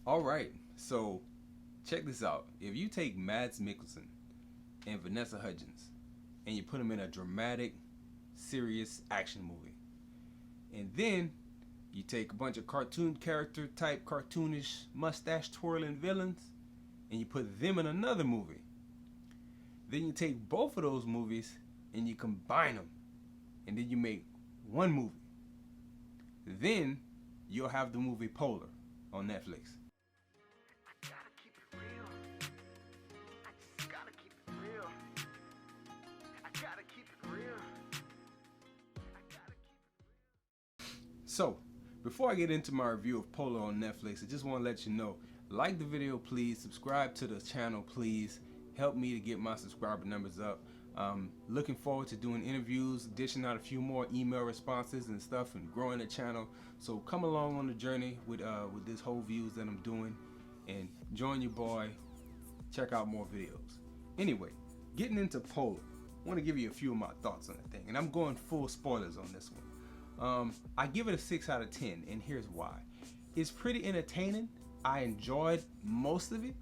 All right, so check this out. If you take Mads Mikkelsen and Vanessa Hudgens and you put them in a dramatic, serious action movie, and then you take a bunch of cartoon character type, cartoonish, mustache twirling villains, and you put them in another movie, then you take both of those movies and you combine them, and then you make one movie. Then you'll have the movie Polar on Netflix. So, before I get into my review of Polar on Netflix, I just want to let you know, like the video please, subscribe to the channel please, help me to get my subscriber numbers up. Looking forward to doing interviews, dishing out a few more email responses and stuff, and growing the channel. So come along on the journey with this whole views that I'm doing, and join your boy, check out more videos. Anyway, getting into Polar, I want to give you a few of my thoughts on the thing, and I'm going full spoilers on this one. I give it a 6 out of 10, and here's why. It's pretty entertaining. I enjoyed most of it,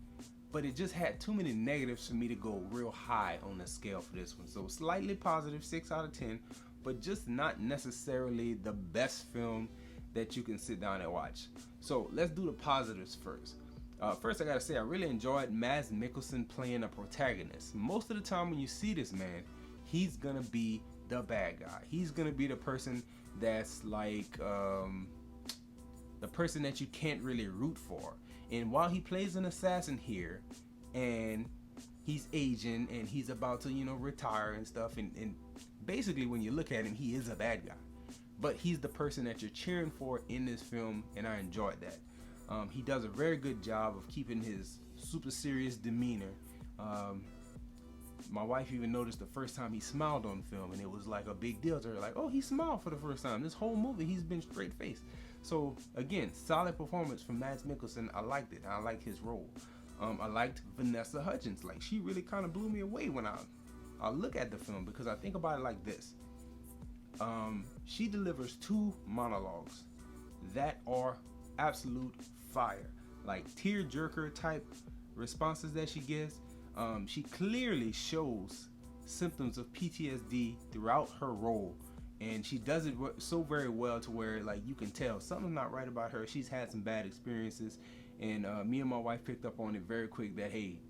but it just had too many negatives for me to go real high on the scale for this one. So slightly positive, 6 out of 10, but just not necessarily the best film that you can sit down and watch. So let's do the positives first. First, I gotta say, I really enjoyed Mads Mikkelsen playing a protagonist. Most of the time when you see this man, he's gonna be the bad guy. He's gonna be the person that's like the person that you can't really root for. And while he plays an assassin here, and he's aging and he's about to, retire and stuff, and basically when you look at him, he is a bad guy. But he's the person that you're cheering for in this film, and I enjoyed that. He does a very good job of keeping his super serious demeanor. My wife even noticed the first time he smiled on film, and it was like a big deal to her, like, oh, he smiled for the first time. This whole movie, he's been straight faced. So again, solid performance from Mads Mikkelsen. I liked it. I liked his role. I liked Vanessa Hudgens. Like, she really kind of blew me away when I look at the film, because I think about it like this. She delivers 2 monologues that are absolute fire, like tear-jerker type responses that she gives. She clearly shows symptoms of PTSD throughout her role, and she does it so very well to where, like, you can tell something's not right about her. She's had some bad experiences, and me and my wife picked up on it very quick that, hey,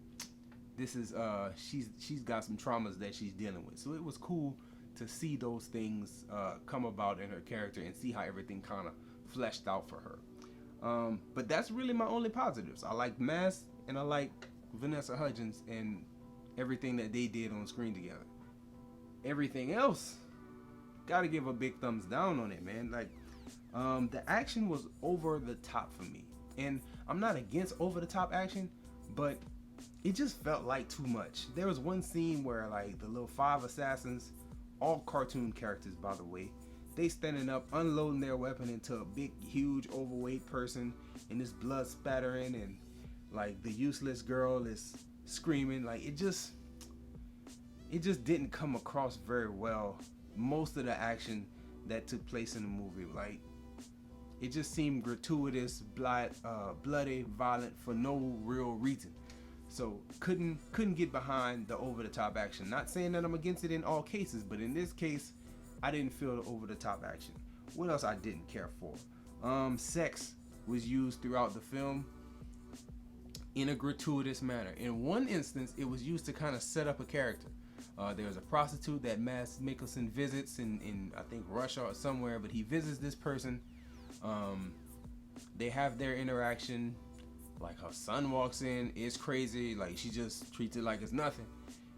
this is she's got some traumas that she's dealing with. So it was cool to see those things come about in her character and see how everything kind of fleshed out for her. But that's really my only positives. I like Mads, and I like Vanessa Hudgens and everything that they did on screen together. Everything else, gotta give a big thumbs down on it, man. Like, the action was over the top for me, and I'm not against over the top action, but it just felt like too much. There was one scene where, like, the little 5 assassins, all cartoon characters by the way, they standing up unloading their weapon into a big huge overweight person, and this blood spattering, and like the useless girl is screaming. Like, it just didn't come across very well. Most of the action that took place in the movie, like, it just seemed gratuitous, bloody, violent for no real reason. So couldn't get behind the over-the-top action. Not saying that I'm against it in all cases, but in this case, I didn't feel the over-the-top action. What else I didn't care for? Sex was used throughout the film in a gratuitous manner. In one instance, it was used to kind of set up a character. There's a prostitute that Mads Mikkelsen visits in I think Russia or somewhere, but he visits this person. They have their interaction. Like, her son walks in, it's crazy, like, she just treats it like it's nothing.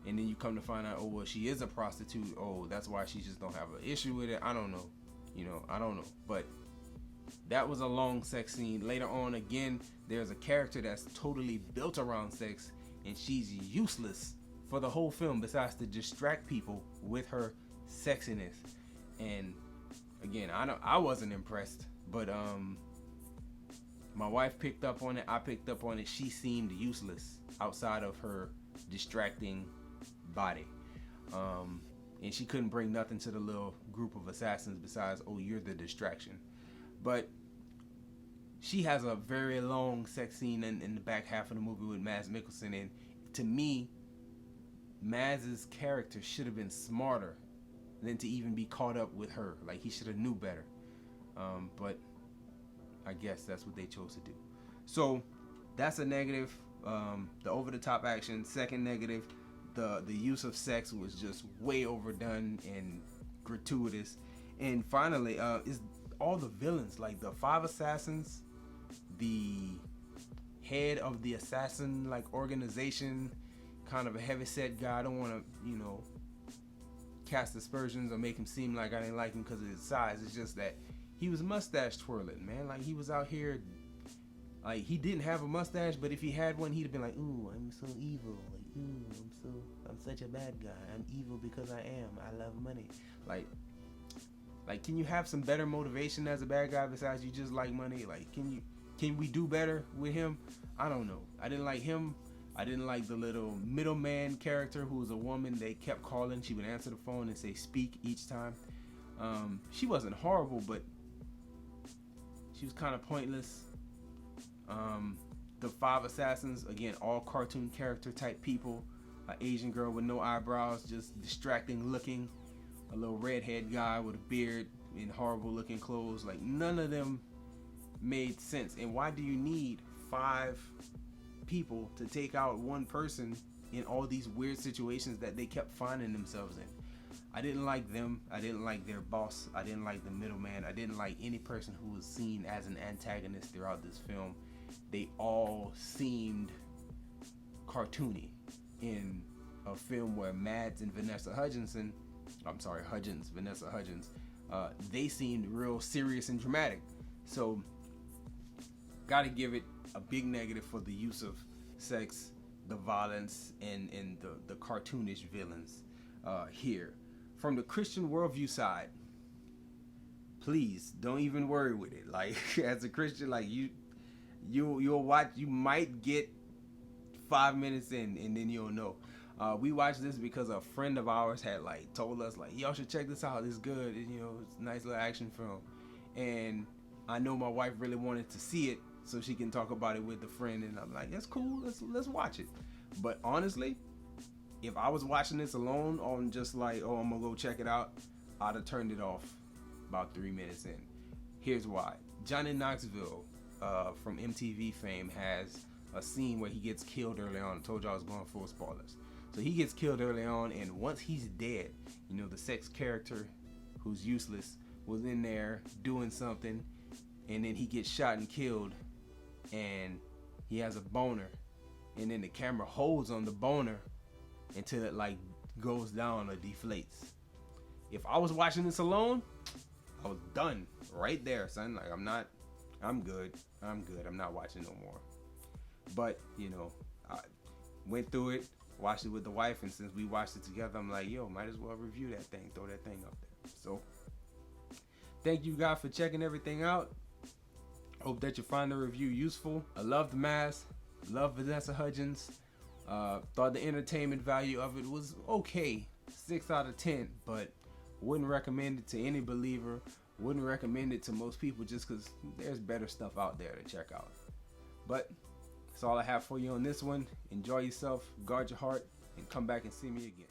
And then you come to find out, oh, well, she is a prostitute. Oh, that's why she just don't have an issue with it. I don't know. I don't know. But that was a long sex scene. Later on, again, there's a character that's totally built around sex, and she's useless for the whole film besides to distract people with her sexiness. And again, I wasn't impressed, but my wife picked up on it. I picked up on it. She seemed useless outside of her distracting body. And she couldn't bring nothing to the little group of assassins besides, oh, you're the distraction. But she has a very long sex scene in the back half of the movie with Mads Mikkelsen, and to me, Mads' character should have been smarter than to even be caught up with her. Like, he should have knew better. But I guess that's what they chose to do. So that's a negative. The over-the-top action. Second negative, the use of sex was just way overdone and gratuitous. And finally, is all the villains, like the 5 assassins, the head of the assassin like organization, kind of a heavyset guy. I don't want to, cast aspersions or make him seem like I didn't like him because of his size. It's just that he was mustache twirling, man. Like, he was out here, like, he didn't have a mustache, but if he had one, he'd have been like, ooh, I'm so evil. Like, ooh, I'm such a bad guy. I'm evil because I am. I love money. Like, can you have some better motivation as a bad guy besides you just like money? Like, can we do better with him? I don't know. I didn't like him. I didn't like the little middleman character who was a woman they kept calling. She would answer the phone and say speak each time. She wasn't horrible, but she was kind of pointless. The 5 assassins, again, all cartoon character type people. An Asian girl with no eyebrows, just distracting looking. A little redhead guy with a beard in horrible looking clothes. Like, none of them made sense. And why do you need 5 people to take out one person in all these weird situations that they kept finding themselves in? I didn't like them. I didn't like their boss. I didn't like the middleman. I didn't like any person who was seen as an antagonist throughout this film. They all seemed cartoony in a film where Mads and Vanessa Hudgens, they seemed real serious and dramatic. So, gotta give it a big negative for the use of sex, the violence, and the cartoonish villains here. From the Christian worldview side, please don't even worry with it. Like, as a Christian, like, you'll watch, you might get 5 minutes in and then you'll know. We watched this because a friend of ours had like told us, like, y'all should check this out, it's good, it's a nice little action film. And I know my wife really wanted to see it so she can talk about it with the friend, and I'm like, that's cool, let's watch it. But honestly, if I was watching this alone on just like, oh, I'm gonna go check it out, I'd have turned it off about 3 minutes in. Here's why. Johnny Knoxville from MTV fame has a scene where he gets killed early on. I told you I was going full spoilers. So he gets killed early on, and once he's dead, the sex character who's useless was in there doing something, and then he gets shot and killed, and he has a boner, and then the camera holds on the boner until it like goes down or deflates. If I was watching this alone, I was done right there, son. Like, I'm good. I'm not watching no more. But, I went through it, watched it with the wife, and since we watched it together, I'm like, yo, might as well review that thing, throw that thing up there. So, thank you guys for checking everything out. Hope that you find the review useful. I love the mask, love Vanessa Hudgens. Thought the entertainment value of it was okay, 6 out of 10, but wouldn't recommend it to any believer. Wouldn't recommend it to most people just because there's better stuff out there to check out. But that's all I have for you on this one. Enjoy yourself, guard your heart, and come back and see me again.